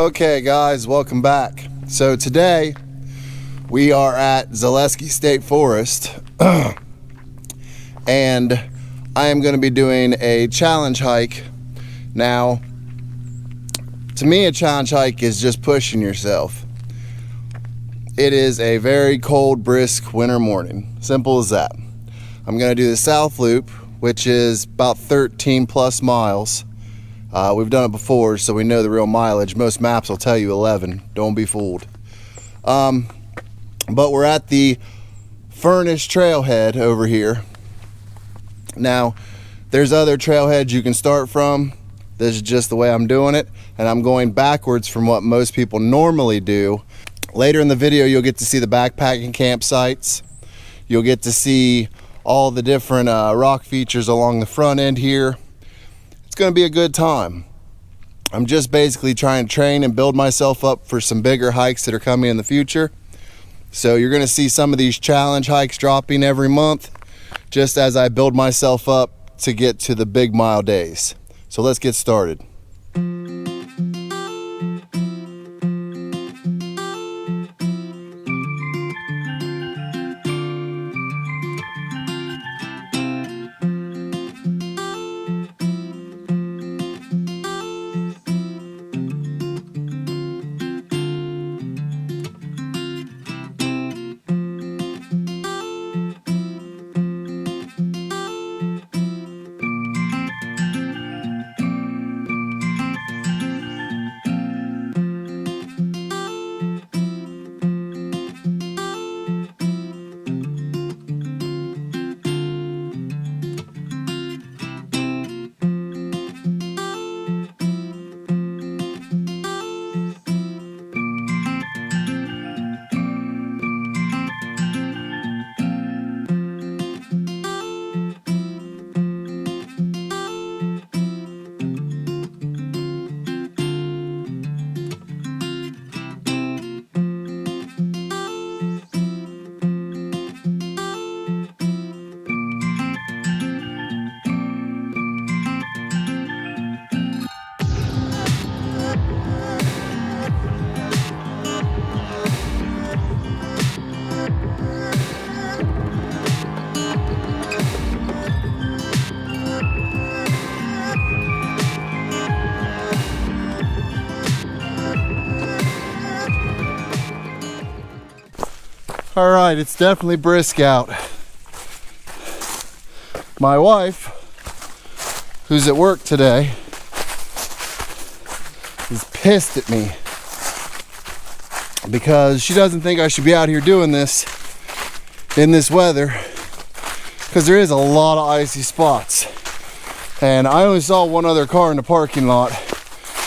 Okay guys, welcome back. So today we are at Zaleski State Forest and I am going to be doing a challenge hike. Now, to me a challenge hike is just pushing yourself. It is a very cold, brisk winter morning. Simple as that. I'm going to do the South Loop, which is about 13 plus miles. We've done it before, so we know the real mileage. Most maps will tell you 11. Don't be fooled. But we're at the Furnace Trailhead over here. Now, there's other trailheads you can start from. This is just the way I'm doing it, and I'm going backwards from what most people normally do. Later in the video, you'll get to see the backpacking campsites. You'll get to see all the different rock features along the front end here. It's going to be a good time. I'm just basically trying to train and build myself up for some bigger hikes that are coming in the future. So you're going to see some of these challenge hikes dropping every month, just as I build myself up to get to the big mile days. So let's get started. All right, it's definitely brisk out. My wife, who's at work today, is pissed at me because she doesn't think I should be out here doing this in this weather, because there is a lot of icy spots. And I only saw one other car in the parking lot.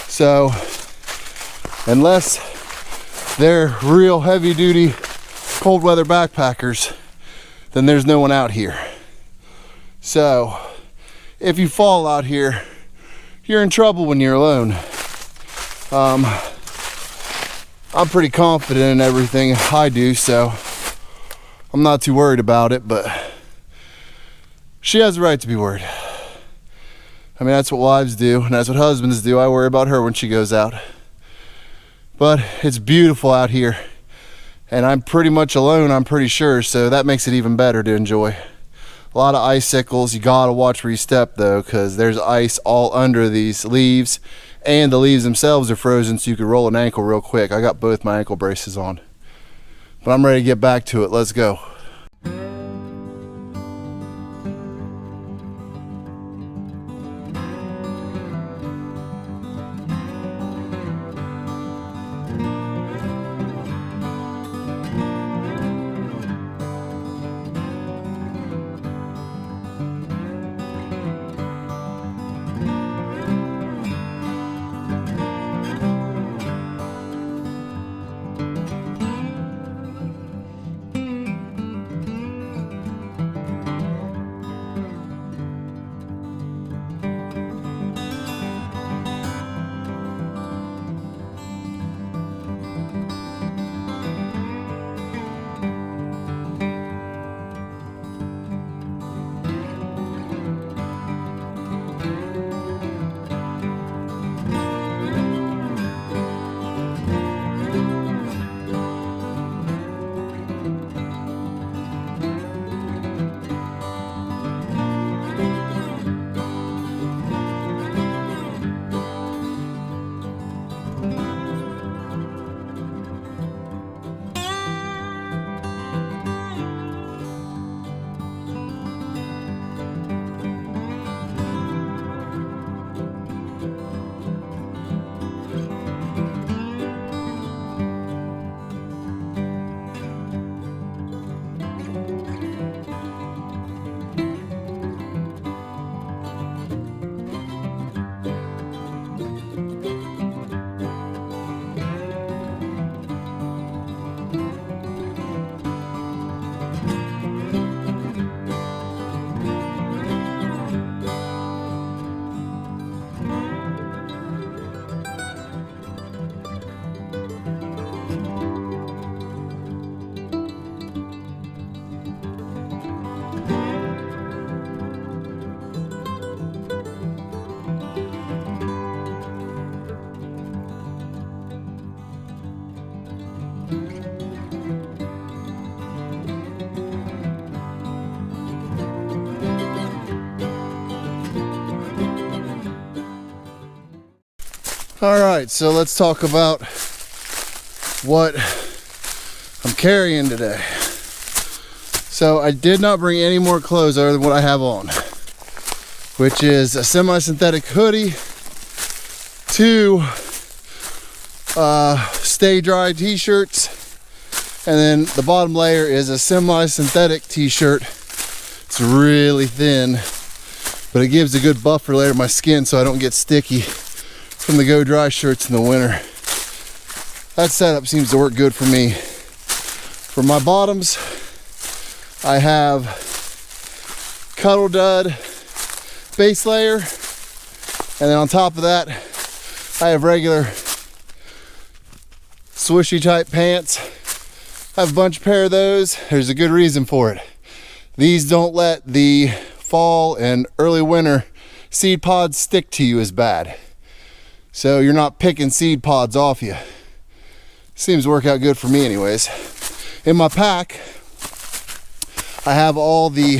So unless they're real heavy duty cold weather backpackers, then there's no one out here. So if you fall out here, you're in trouble when you're alone. I'm pretty confident in everything I do, so I'm not too worried about it, but she has the right to be worried. I mean, that's what wives do, and that's what husbands do. I worry about her when she goes out. But it's beautiful out here. And I'm pretty much alone, I'm pretty sure, so that makes it even better to enjoy. A lot of icicles. You gotta watch where you step though, because there's ice all under these leaves, and the leaves themselves are frozen, so you could roll an ankle real quick. I got both my ankle braces on. But I'm ready to get back to it. Let's go. All right, so let's talk about what I'm carrying today. So I did not bring any more clothes other than what I have on, which is a semi-synthetic hoodie, 2 stay dry t-shirts, and then the bottom layer is a semi-synthetic t-shirt. It's really thin, but it gives a good buffer layer to my skin so I don't get sticky from the Go Dry shirts in the winter. That setup seems to work good for me. For my bottoms, I have Cuddle Dud base layer, and then on top of that, I have regular swishy type pants. I have a bunch pair of those. There's a good reason for it. These don't let the fall and early winter seed pods stick to you as bad. So you're not picking seed pods off you. Seems to work out good for me anyways. In my pack, I have all the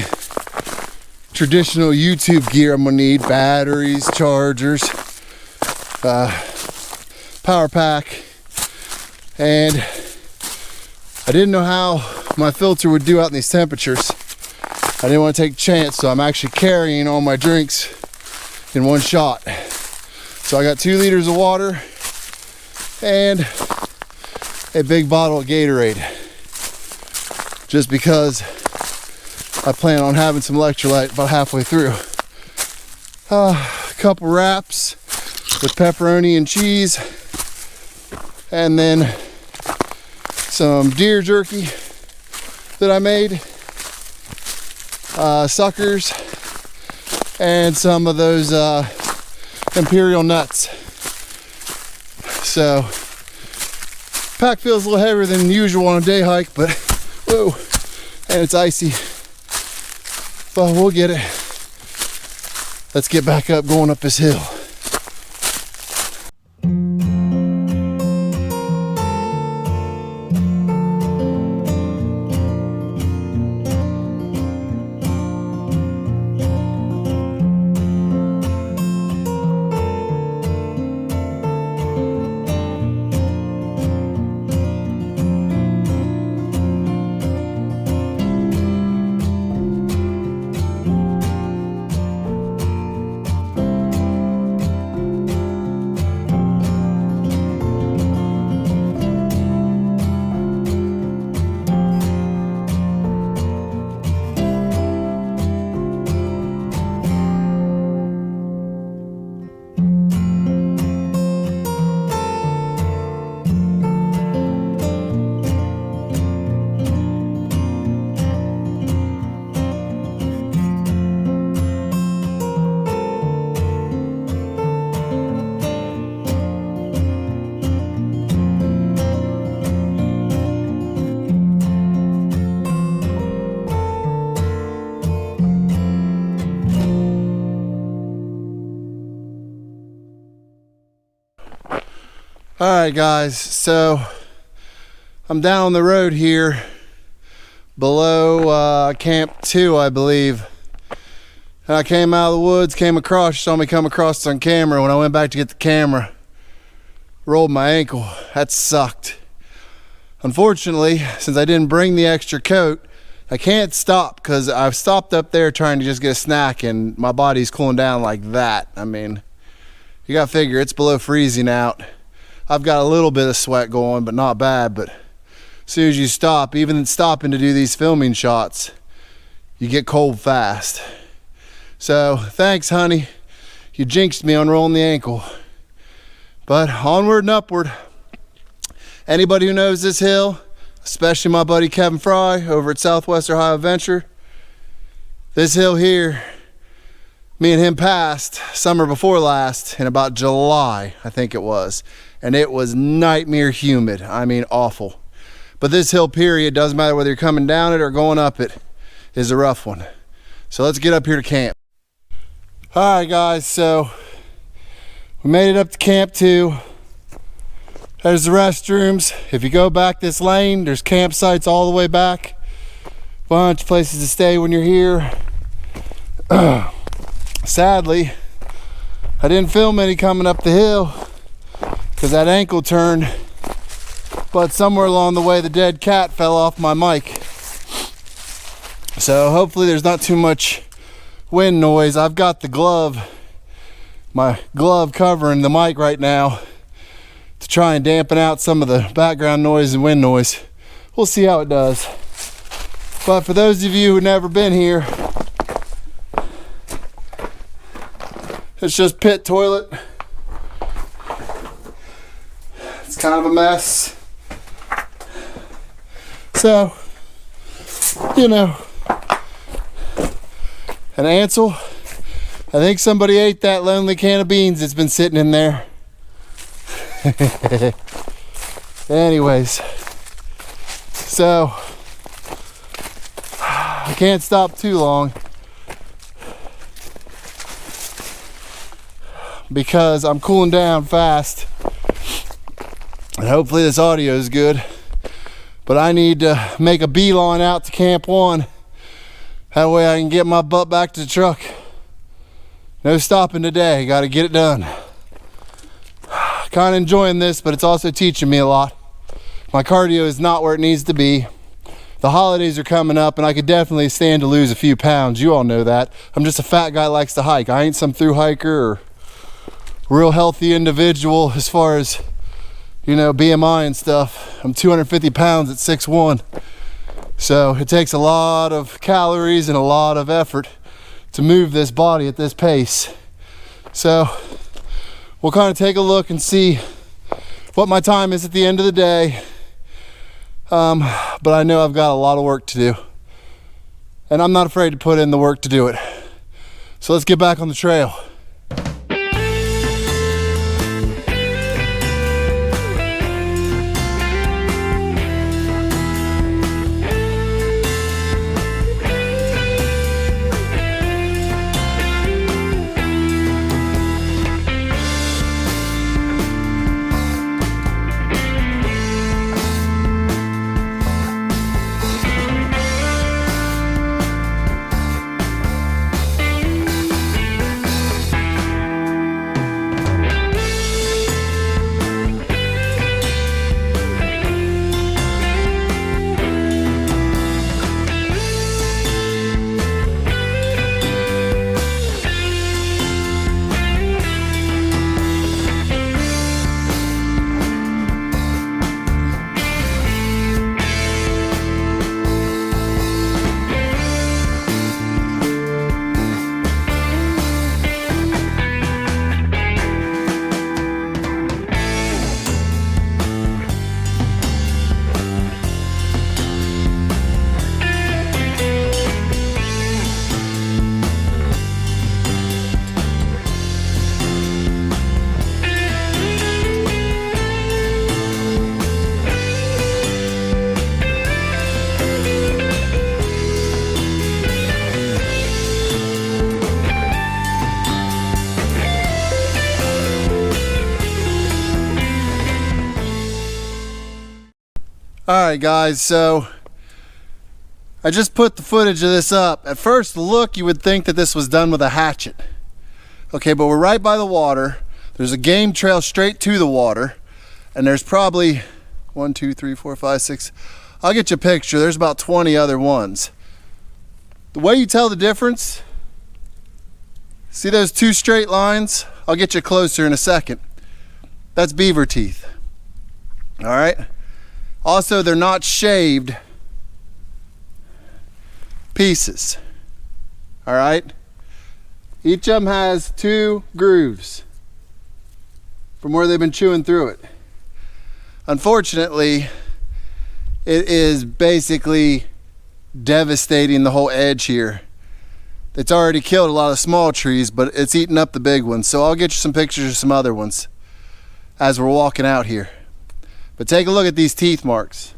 traditional YouTube gear I'm gonna need: batteries, chargers, power pack, and I didn't know how my filter would do out in these temperatures. I didn't want to take a chance, so I'm actually carrying all my drinks in one shot. So I got 2 liters of water and a big bottle of Gatorade, just because I plan on having some electrolyte about halfway through. A couple wraps with pepperoni and cheese, and then some deer jerky that I made, suckers, and some of those imperial nuts. So pack feels a little heavier than usual on a day hike, but whoa, and it's icy, but we'll get it. Let's get back up, going up this hill. All right, guys, so I'm down the road here below Camp 2, I believe. And I came out of the woods, came across, you saw me come across this on camera. When I went back to get the camera, rolled my ankle. That sucked. Unfortunately, since I didn't bring the extra coat, I can't stop, because I've stopped up there trying to just get a snack and my body's cooling down like that. I mean, you gotta figure it's below freezing out. I've got a little bit of sweat going, but not bad. But as soon as you stop, even stopping to do these filming shots, you get cold fast. So thanks, honey. You jinxed me on rolling the ankle. But onward and upward. Anybody who knows this hill, especially my buddy Kevin Fry over at Southwest Ohio Venture, this hill here, me and him passed summer before last in about July, I think it was. And it was nightmare humid. I mean, awful. But this hill, period, doesn't matter whether you're coming down it or going up it, is a rough one. So let's get up here to camp. All right, guys, so we made it up to Camp 2. There's the restrooms. If you go back this lane, there's campsites all the way back. Bunch of places to stay when you're here. Sadly, I didn't film any coming up the hill. because that ankle turned, but somewhere along the way the dead cat fell off my mic. So hopefully there's not too much wind noise. I've got the glove, my glove covering the mic right now to try and dampen out some of the background noise and wind noise. We'll see how it does. But for those of you who've never been here, it's just pit toilet. It's kind of a mess. So, you know, an Ansel, I think somebody ate that lonely can of beans that's been sitting in there. Anyways, so I can't stop too long because I'm cooling down fast, and hopefully this audio is good. But I need to make a beeline out to Camp 1. That way I can get my butt back to the truck. No stopping today, gotta get it done. Kind of enjoying this, but it's also teaching me a lot. My cardio is not where it needs to be. The holidays are coming up and I could definitely stand to lose a few pounds. You all know that. I'm just a fat guy that likes to hike. I ain't some thru hiker or real healthy individual as far as, you know, BMI and stuff. I'm 250 pounds at 6'1". So it takes a lot of calories and a lot of effort to move this body at this pace. So we'll kind of take a look and see what my time is at the end of the day. But I know I've got a lot of work to do, and I'm not afraid to put in the work to do it. So let's get back on the trail. Alright guys, so I just put the footage of this up. At first look, you would think that this was done with a hatchet. Okay, but we're right by the water. There's a game trail straight to the water, and there's probably 1, 2, 3, 4, 5, 6. I'll get you a picture. There's about 20 other ones. The way you tell the difference, see those two straight lines? I'll get you closer in a second. That's beaver teeth. Alright? Also, they're not shaved pieces. Alright? Each of them has 2 grooves from where they've been chewing through it. Unfortunately, it is basically devastating the whole edge here. It's already killed a lot of small trees, but it's eating up the big ones. So I'll get you some pictures of some other ones as we're walking out here. But take a look at these teeth marks.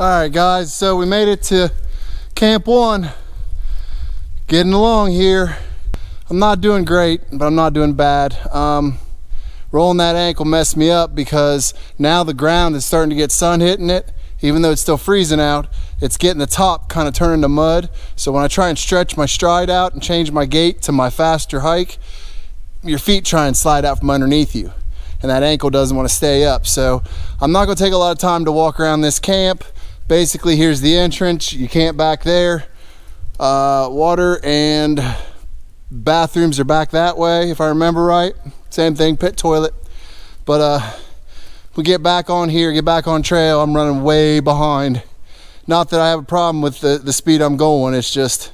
Alright guys, so we made it to Camp 1. Getting along here. I'm not doing great, but I'm not doing bad. Rolling that ankle messed me up because now the ground is starting to get sun hitting it. Even though it's still freezing out, it's getting the top kind of turning to mud. So when I try and stretch my stride out and change my gait to my faster hike, your feet try and slide out from underneath you. And that ankle doesn't want to stay up. So I'm not going to take a lot of time to walk around this camp. Basically, here's the entrance. You camp back there. Water and bathrooms are back that way, if I remember right. Same thing, pit, toilet. But we get back on here, get back on trail. I'm running way behind. Not that I have a problem with the speed I'm going. It's just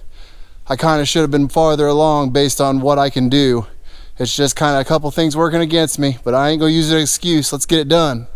I kind of should have been farther along based on what I can do. It's just kind of a couple things working against me, but I ain't gonna use it as an excuse. Let's get it done.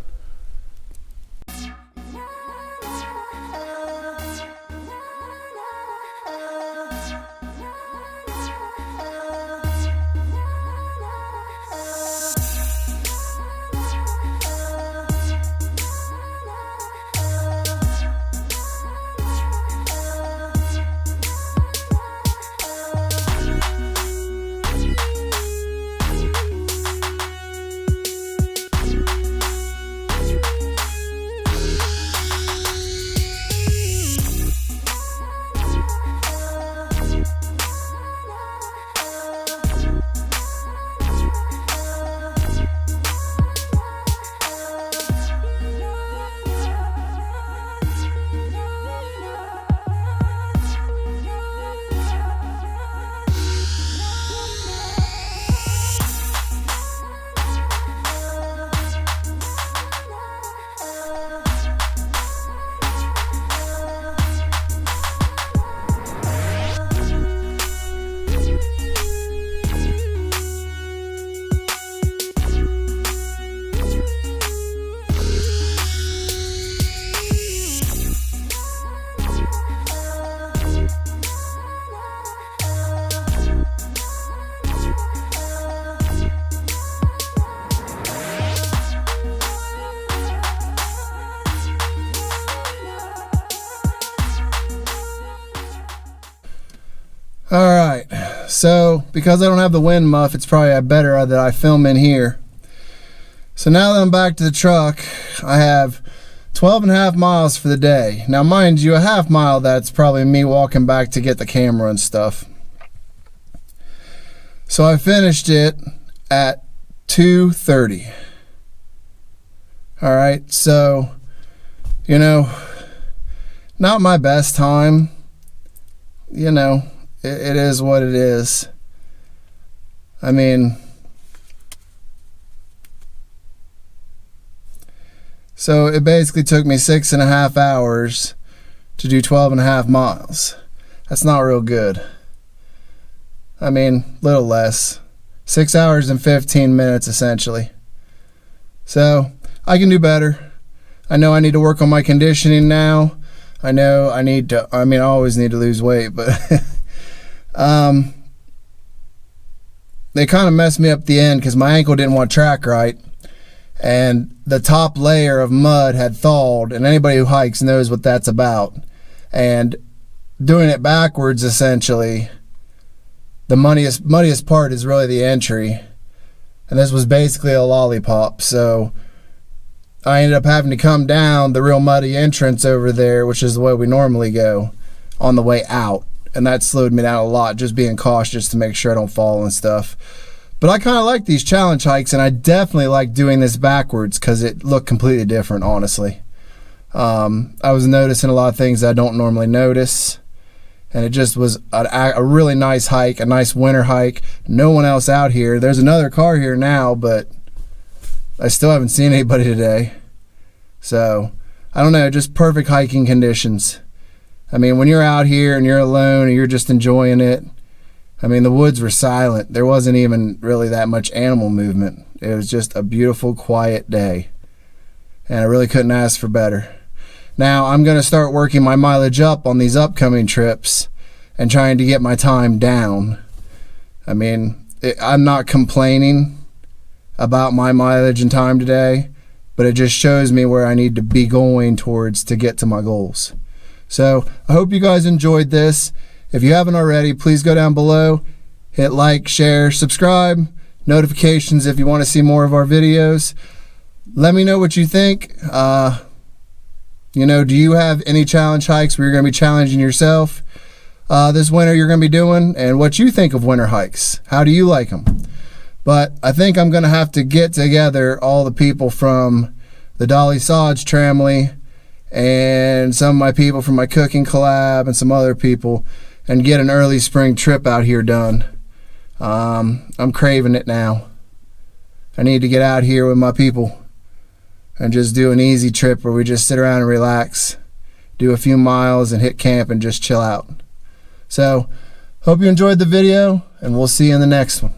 Alright, so because I don't have the wind muff, it's probably better that I film in here. So now that I'm back to the truck, I have 12.5 miles for the day. Now mind you, a half mile that's probably me walking back to get the camera and stuff. So I finished it at 2:30. Alright, so, you know, not my best time, you know. It is what it is. I mean, so it basically took me 6.5 hours to do 12.5 miles. That's not real good. I mean, little less. 6 hours and 15 minutes essentially. So I can do better. I know I need to work on my conditioning now. I know I need to, I always need to lose weight, but they kind of messed me up the end because my ankle didn't want to track right, and the top layer of mud had thawed, and anybody who hikes knows what that's about. And doing it backwards, essentially, the muddiest part is really the entry, and this was basically a lollipop. So I ended up having to come down the real muddy entrance over there, which is the way we normally go, on the way out. And that slowed me down a lot, just being cautious to make sure I don't fall and stuff. But I kind of like these challenge hikes, and I definitely like doing this backwards because it looked completely different, honestly. I was noticing a lot of things I don't normally notice, and it just was a really nice hike, a nice winter hike. No one else out here. There's another car here now, but I still haven't seen anybody today. So, I don't know, just perfect hiking conditions. I mean, when you're out here and you're alone and you're just enjoying it, I mean, the woods were silent. There wasn't even really that much animal movement. It was just a beautiful, quiet day. And I really couldn't ask for better. Now, I'm going to start working my mileage up on these upcoming trips and trying to get my time down. I mean, I'm not complaining about my mileage and time today. but it just shows me where I need to be going towards to get to my goals. So I hope you guys enjoyed this. If you haven't already, please go down below, hit like, share, subscribe, notifications if you want to see more of our videos. Let me know what you think. You know, do you have any challenge hikes where you're going to be challenging yourself this winter you're going to be doing, and what you think of winter hikes? How do you like them? But I think I'm going to have to get together all the people from the Dolly Sodge Tramley and some of my people from my cooking collab and some other people and get an early spring trip out here done. I'm craving it now. I need to get out here with my people and just do an easy trip where we just sit around and relax, do a few miles and hit camp and just chill out. So, hope you enjoyed the video, and we'll see you in the next one.